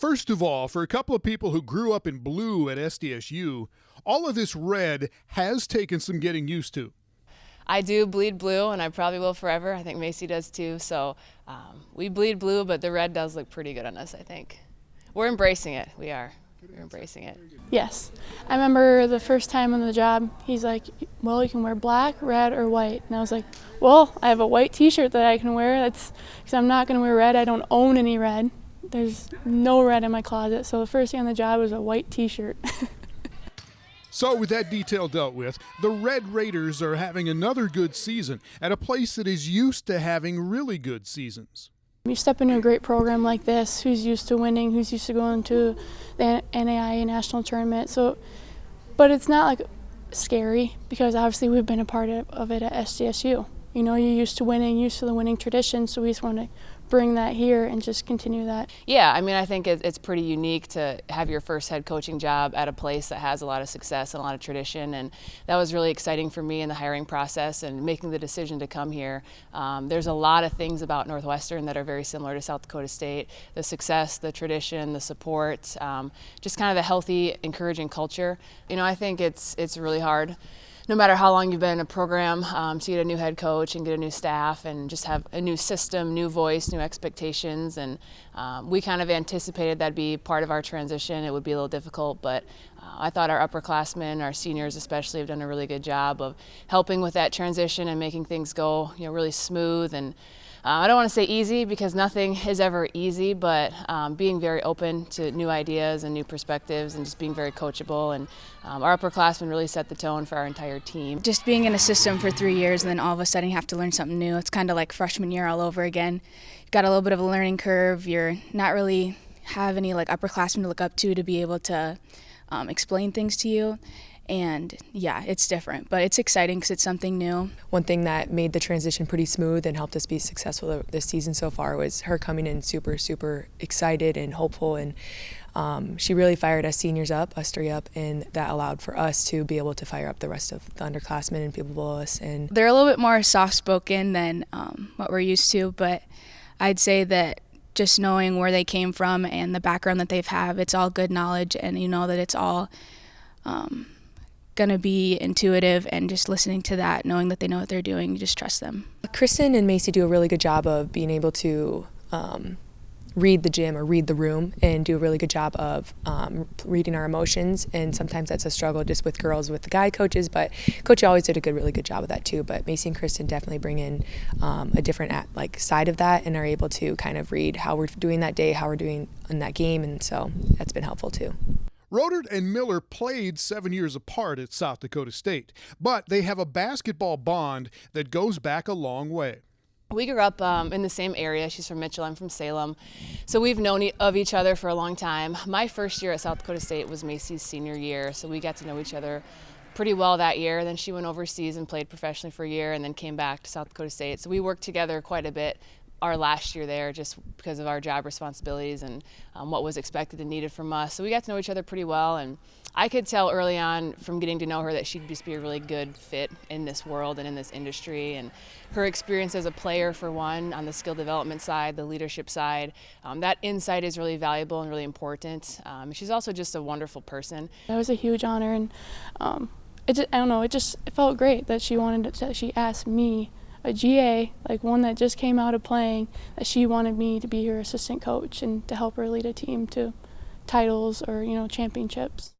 First of all, for a couple of people who grew up in blue at SDSU, all of this red has taken some getting used to. I do bleed blue, and I probably will forever. I think Macy does too. So we bleed blue, but the red does look pretty good on us, I think. We're embracing it. We are. We're embracing it. Yes. I remember the first time on the job, he's like, well, you can wear black, red, or white. And I was like, well, I have a white T-shirt that I can wear. That's because I'm not going to wear red. I don't own any red. There's no red in my closet. So the first day on the job was a white T-shirt. So with that detail dealt with, the Red Raiders are having another good season at a place that is used to having really good seasons. You step into a great program like this, who's used to winning, who's used to going to the NAIA national tournament. But it's not like scary because obviously we've been a part of it at SDSU. You know, you're used to winning, used to the winning tradition, so we just want to bring that here and just continue that. Yeah, I mean, I think it's pretty unique to have your first head coaching job at a place that has a lot of success and a lot of tradition, and that was really exciting for me in the hiring process and making the decision to come here. There's a lot of things about Northwestern that are very similar to South Dakota State: the success, the tradition, the support, just kind of the healthy, encouraging culture. You know, I think it's really hard, no matter how long you've been in a program, to get a new head coach and get a new staff and just have a new system, new voice, new expectations. And we kind of anticipated that'd be part of our transition. It would be a little difficult, but I thought our upperclassmen, our seniors especially, have done a really good job of helping with that transition and making things go, really smooth. And I don't want to say easy because nothing is ever easy, but being very open to new ideas and new perspectives and just being very coachable. And our upperclassmen really set the tone for our entire team. Just being in a system for 3 years and then all of a sudden you have to learn something new. It's kind of like freshman year all over again. You've got a little bit of a learning curve. You're not really have any like upperclassmen to look up to be able to explain things to you. And yeah, it's different, but it's exciting because it's something new. One thing that made the transition pretty smooth and helped us be successful this season so far was her coming in super, super excited and hopeful. And she really fired us seniors up, us three up, and that allowed for us to be able to fire up the rest of the underclassmen and people below us. And they're a little bit more soft-spoken than what we're used to, but I'd say that just knowing where they came from and the background that they've had, it's all good knowledge, and you know that it's all going to be intuitive, and just listening to that, knowing that they know what they're doing, you just trust them. Kristin and Macy do a really good job of being able to read the gym or read the room and do a really good job of reading our emotions, and sometimes that's a struggle just with girls with the guy coaches, but Coach always did a really good job of that too. But Macy and Kristin definitely bring in a different side of that and are able to kind of read how we're doing that day, how we're doing in that game, and so that's been helpful too. Rotert and Miller played 7 years apart at South Dakota State, but they have a basketball bond that goes back a long way. We grew up in the same area. She's from Mitchell, I'm from Salem. So we've known of each other for a long time. My first year at South Dakota State was Macy's senior year, so we got to know each other pretty well that year. Then she went overseas and played professionally for a year and then came back to South Dakota State. So we worked together quite a bit our last year there, just because of our job responsibilities and what was expected and needed from us. So we got to know each other pretty well, and I could tell early on from getting to know her that she'd just be a really good fit in this world and in this industry. And her experience as a player, for one, on the skill development side, the leadership side, that insight is really valuable and really important. She's also just a wonderful person. That was a huge honor, and I don't know, it felt great that she asked me, a GA, like one that just came out of playing, that she wanted me to be her assistant coach and to help her lead a team to titles or, championships.